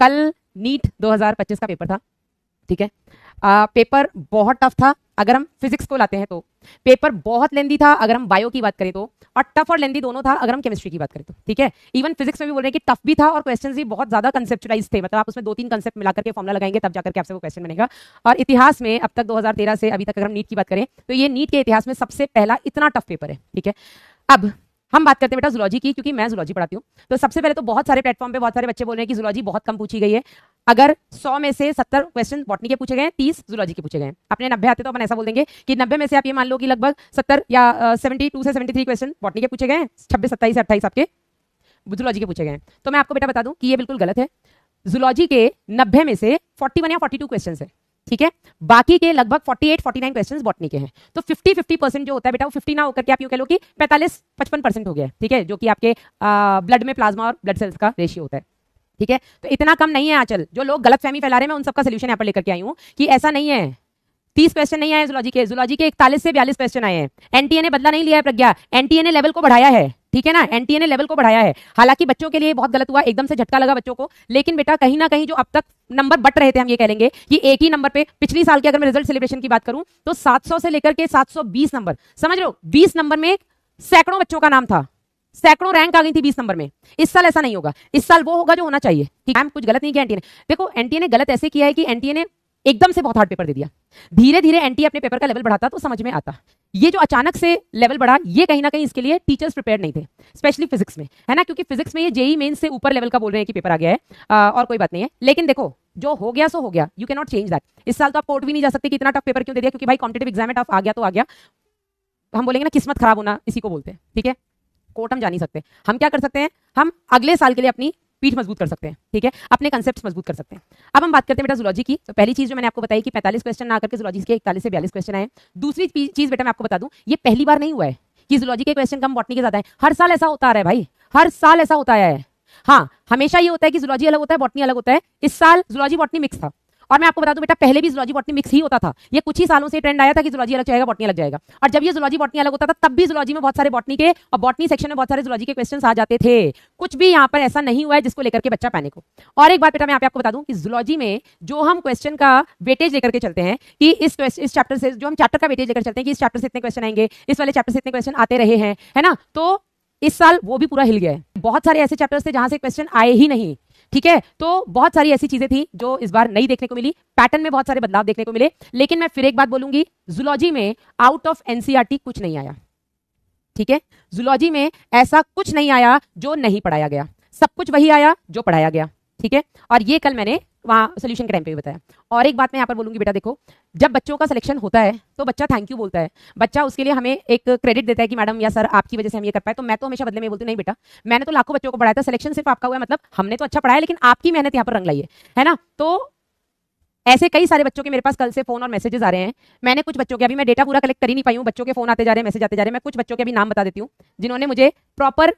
कल नीट 2025 का पेपर था, ठीक है। पेपर बहुत टफ था अगर हम फिजिक्स को लाते हैं तो, पेपर बहुत लेंदी था अगर हम बायो की बात करें तो, और टफ और लेंदी दोनों था अगर हम केमिस्ट्री की बात करें तो, ठीक है। इवन फिजिक्स में भी बोल रहे हैं कि टफ भी था और क्वेश्चंस भी बहुत ज्यादा कंसेप्चुलाइज थे, मतलब आप उसमें 2-3 कंसेप्ट मिलाकर के फॉर्मुला लगाएंगे तब जाकर के आपसे वो क्वेश्चन बनेगा। और इतिहास में अब तक 2013 से अभी तक अगर हम नीट की बात करें तो ये नीट के इतिहास में सबसे पहला इतना टफ पेपर है, ठीक है। अब हम बात करते हैं बेटा जूलॉजी की, क्योंकि मैं जूलॉजी पढ़ाती हूँ। तो सबसे पहले तो बहुत सारे प्लेटफॉर्म पे बहुत सारे बच्चे बोल रहे हैं कि जूलॉजी बहुत कम पूछी गई है। अगर 100 में से 70 क्वेश्चन बॉटनी के पूछे गए, 30 जूलॉजी के पूछे गए। अपने 90 आते तो अपन ऐसा बोल देंगे कि 90 में से आप ये मान लो कि लगभग 70 या 72 से 73 क्वेश्चन बॉटनी के पूछे गए, 26, 27 से 28 आपके जूलॉजी के पूछे गए। तो मैं आपको बेटा बता दूं कि ये बिल्कुल गलत है। जूलॉजी के 90 में से 41 या 42 क्वेश्चन है, ठीक है। बाकी के लगभग 48-49 क्वेश्चंस बॉटनी के हैं। तो 50-50% जो होता है बेटा वो 50 ना होकर के आप यूं कह लो कि 45-55% हो गया है, ठीक है, जो कि आपके ब्लड में प्लाज्मा और ब्लड सेल्स का रेशियो होता है, ठीक है। तो इतना कम नहीं है आंचल। जो लोग गलत फहमी फैला रहे हैं मैं उन सबका सोल्यूशन यहाँ पर लेकर के आई हूँ कि ऐसा नहीं है। 30 क्वेश्चन नहीं आए जूलॉजी के 41 से 42 क्वेश्चन आए हैं। एनटीए ने बदला नहीं लिया है प्रज्ञा, एनटीए ने लेवल को बढ़ाया है, ठीक है ना, एनटीए ने लेवल को बढ़ाया है। हालांकि बच्चों के लिए बहुत गलत हुआ, एकदम से झटका लगा बच्चों को, लेकिन बेटा कहीं ना कहीं जो अब तक नंबर बट रहे थे, हम ये कह लेंगे कि एक ही नंबर पे पिछली साल के अगर मैं रिजल्ट सेलिब्रेशन की बात करूं तो 700 से लेकर के 720 नंबर, समझ लो 20 नंबर में सैकड़ों बच्चों का नाम था, सैकड़ों रैंक आ गई थी 20 नंबर में। इस साल ऐसा नहीं होगा, इस साल वो होगा जो होना चाहिए। मैम कुछ गलत नहीं किया एनटीए ने। देखो एनटीए ने गलत ऐसे किया है कि एनटीए ने एकदम से बहुत हार्ड पेपर दे दिया। धीरे धीरे एनटीए अपने पेपर का लेवल बढ़ाता तो समझ में आता। ये जो अचानक से लेवल बढ़ा, ये कहीं ना कहीं इसके लिए टीचर्स प्रिपेयर नहीं थे, स्पेशली फिजिक्स में, है ना, क्योंकि फिजिक्स में ये जेई मेन से ऊपर लेवल का बोल रहे हैं कि पेपर आ गया है। और कोई बात नहीं है, लेकिन देखो जो हो गया सो हो गया, you can not change that. इस साल तो आप कोर्ट भी नहीं जा सकते कि इतना टफ पेपर क्यों दे दिया, क्योंकि भाई कॉम्पिटिटिव एग्जाम में टफ आ गया तो आ गया। हम बोलेंगे ना किस्मत खराब होना, इसी को बोलते हैं, ठीक है। कोर्ट हम जा नहीं सकते, हम क्या कर सकते हैं, हम अगले साल के लिए अपनी पीठ मजबूत कर सकते हैं, ठीक है, अपने कंसेप्ट्स मजबूत कर सकते हैं। अब हम बात करते हैं बेटा जूलॉजी की। तो पहली चीज जो मैंने आपको बताई कि 45 क्वेश्चन ना करके जूलॉजी के 41 से 42 क्वेश्चन आए। दूसरी चीज बेटा मैं आपको बता दूं, ये पहली बार नहीं हुआ है कि जूलॉजी के क्वेश्चन कम बॉटनी के ज्यादा है। हर साल ऐसा होता आ रहा है भाई, हर साल ऐसा होता आया है। हाँ, हमेशा ये होता है कि जूलॉजी अलग होता है, बॉटनी अलग होता है। इस साल जूलॉजी बॉटनी मिक्स था, और मैं आपको बता दूं बेटा पहले भी जूलॉजी बॉटनी मिक्स ही होता था। ये कुछ ही सालों से ट्रेंड आया था कि जूलॉजी अलग जाएगा, बॉटनी अलग जाएगा। और जब ये जूलॉजी बॉटनी अलग होता था तब भी जूलॉजी में बहुत सारे बॉटनी के और बॉटनी सेक्शन में बहुत सारे जूलॉजी के क्वेश्चंस आ जाते थे। कुछ भी यहाँ पर ऐसा नहीं हुआ है जिसको लेकर के बच्चा पैनिक हो। और एक बात बेटा मैं आपको बता दूं कि जूलॉजी में जो हम क्वेश्चन का वेटेज लेकर के चलते हैं कि इस चैप्टर से, जो हम चैप्टर का वेटेज लेकर चलते हैं कि इस चैप्टर से इतने क्वेश्चन आएंगे, इस वाले चैप्टर से इतने क्वेश्चन आते रहे हैं, है ना, तो इस साल वो भी पूरा हिल गया है। बहुत सारे ऐसे चैप्टर्स थे जहां से क्वेश्चन आए ही नहीं, ठीक है। तो बहुत सारी ऐसी चीजें थी जो इस बार नई देखने को मिली, पैटर्न में बहुत सारे बदलाव देखने को मिले। लेकिन मैं फिर एक बात बोलूंगी, जूलॉजी में आउट ऑफ एनसीईआरटी कुछ नहीं आया, ठीक है। जूलॉजी में ऐसा कुछ नहीं आया जो नहीं पढ़ाया गया, सब कुछ वही आया जो पढ़ाया गया, ठीक है। और ये कल मैंने वहां सोल्यूशन के टाइम पे भी बताया। और एक बात मैं यहाँ पर बोलूंगी बेटा, देखो जब बच्चों का सिलेक्शन होता है तो बच्चा थैंक यू बोलता है, बच्चा उसके लिए हमें एक क्रेडिट देता है कि मैडम या सर आपकी वजह से हम ये कर पाए। तो मैं तो हमेशा बदले में बोलती हूँ नहीं बेटा, मैंने तो लाखों बच्चों को पढ़ाया था, सिलेक्शन सिर्फ आपका हुआ है, मतलब हमने तो अच्छा पढ़ाया लेकिन आपकी मेहनत यहाँ पर रंग लाई है ना। तो ऐसे कई सारे बच्चों के मेरे पास कल से फोन और मैसेजेस आ रहे हैं। मैंने कुछ बच्चों के, अभी मैं डेटा पूरा कलेक्ट कर ही नहीं पाई हूँ, बच्चों के फोन आते जा रहे हैं, मैसेज आते जा रहे हैं। मैं कुछ बच्चों के भी नाम बता देती हूँ जिन्होंने मुझे प्रॉपर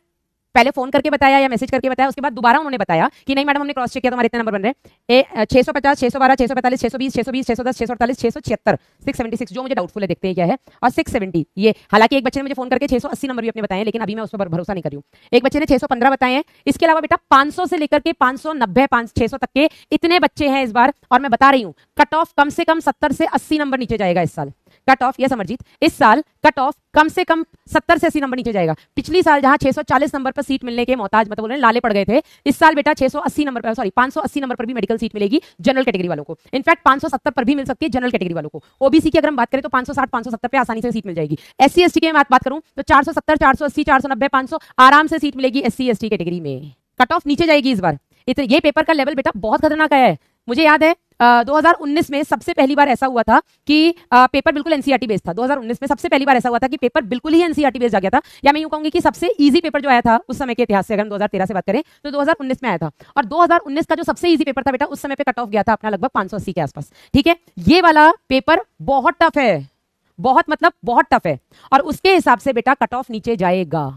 पहले फोन करके बताया या मैसेज करके बताया, उसके बाद दोबारा उन्होंने बताया कि नहीं मैडम हमने क्रॉस चेक किया, तुम्हारे इतने नंबर बन रहे हैं 650, 612, 645, 620, 620, 610, 648, 676, 676, जो मुझे डाउटफुल है, देखते हैं क्या है, और 670 ये। हालांकि एक बच्चे ने मुझे फोन करके 680 नंबर भी अपने बताए, लेकिन अभी मैं उस पर भरोसा नहीं कर रही हूँ। एक बच्चे ने 615 बताए हैं। इसके अलावा बेटा 500 से लेकर के 590, 600 तक के इतने बच्चे हैं इस बार। और मैं बता रही हूँ कट ऑफ कम से कम 70 से 80 नंबर नीचे जाएगा इस साल। कट ऑफ, यस अमरजीत, इस साल कट ऑफ कम से कम 70 से 80 नंबर नीचे जाएगा। पिछली साल जहां 640 नंबर पर सीट मिलने के मोहताज, मतलब बोल रहे हैं लाले पड़ गए थे, इस साल बेटा 680 नंबर पर, सॉरी 580 नंबर पर भी मेडिकल सीट मिलेगी जनरल कैटेगरी वालों को। इनफैक्ट 570 पर भी मिल सकती है जनरल कैटेगरी वालों को। ओबीसी की अगर हम बात करें तो 560, 570 पे आसानी से सीट मिल जाएगी। एससी एसटी की बात करूं तो 470, 480, 490, 500 आराम से सीट मिलेगी एससी एसटी कैटेगरी में। कट ऑफ नीचे जाएगी इस बार। ये पेपर का लेवल बेटा बहुत खतरनाक है। मुझे याद है 2019 में सबसे पहली बार ऐसा हुआ था कि पेपर बिल्कुल एनसीईआरटी बेस्ड था। 2019 में सबसे पहली बार ऐसा हुआ था कि पेपर बिल्कुल ही एनसीईआरटी बेस्ड आ गया था, या मैं यूं कहूंगी कि सबसे इजी पेपर जो आया था उस समय के इतिहास से, अगर हम 2013 से बात करें तो 2019 में आया था। और 2019 का जो सबसे इजी पेपर था बेटा, उस समय पे कट ऑफ गया था अपना लगभग 580 के आसपास, ठीक है। ये वाला पेपर बहुत टफ है, बहुत मतलब बहुत टफ है, और उसके हिसाब से बेटा कट ऑफ नीचे जाएगा।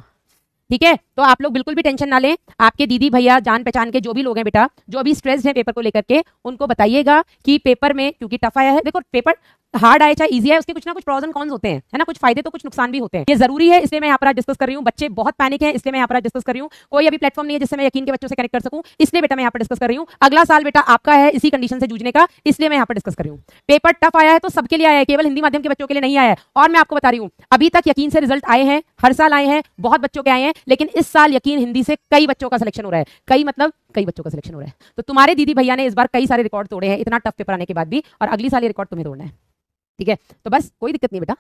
ठीक है, तो आप लोग बिल्कुल भी टेंशन ना लें। आपके दीदी भैया जान पहचान के जो भी लोग हैं बेटा, जो अभी स्ट्रेस्ड है पेपर को लेकर के, उनको बताइएगा कि पेपर में क्योंकि टफ आया है, देखो पेपर हार्ड आए चाहे इजी है, उसके कुछ ना कुछ प्रॉज एंड कॉन्स होते हैं, है ना, कुछ फायदे तो कुछ नुकसान भी होते हैं। ये जरूरी है, इसलिए मैं यहाँ पर आज डिस्कस कर रही हूँ। बच्चे बहुत पैनिक है, इसलिए मैं यहाँ पर आज डिस्कस कर रही हूँ। कोई अभी प्लेटफॉर्म नहीं है जिससे मैं यकीन के बच्चों से कनेक्ट कर सकूँ, इसलिए बेटा मैं यहाँ पर डिस्कस कर रही हूँ। अगला साल बेटा आपका है इसी कंडीशन से जूझने का, इसलिए मैं यहाँ पर डिस्कस कर रही हूँ। पेपर टफ आया है तो सबके लिए आया है, केवल हिंदी माध्यम के बच्चों के लिए नहीं आया है। और मैं आपको बता रही हूँ, अभी तक यकीन से रिजल्ट आए हैं, हर साल आए हैं, बहुत बच्चों के आए हैं, लेकिन इस साल यकीन हिंदी से कई बच्चों का सिलेक्शन हो रहा है। कई मतलब कई बच्चों का सिलेक्शन हो रहा है। तो तुम्हारे दीदी भैया ने इस बार कई सारे रिकॉर्ड तोड़े हैं इतना टफ पेपर आने के बाद भी, और अगली साल ये रिकॉर्ड तुम्हें तोड़ना है। ठीक है, तो बस कोई दिक्कत नहीं बेटा।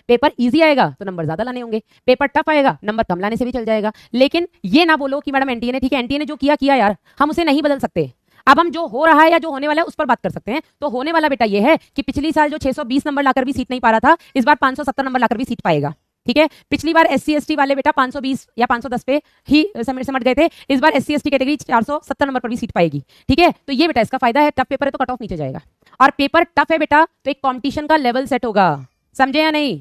पेपर इजी आएगा तो नंबर ज्यादा लाने होंगे, पेपर टफ आएगा नंबर कम लाने से भी चल जाएगा। लेकिन ये ना बोलो कि मैडम एनटीए ने, ठीक है एनटीए ने जो किया किया यार, हम उसे नहीं बदल सकते। अब हम जो हो रहा है या जो होने वाला है उस पर बात कर सकते हैं। तो होने वाला बेटा ये है कि पिछली साल जो 620 नंबर लाकर भी सीट नहीं पा रहा था, इस बार 570 नंबर लाकर भी सीट पाएगा। ठीक है, पिछली बार एससी एसटी वाले बेटा 520 या 510 पे ही समझ गए थे, इस बार एससी एसटी कैटेगरी 470 नंबर पर भी सीट पाएगी। ठीक है, तो ये बेटा इसका फायदा है। टफ पेपर है तो कट ऑफ नीचे जाएगा, और पेपर टफ है बेटा तो एक कंपटीशन का लेवल सेट होगा, समझे या नहीं?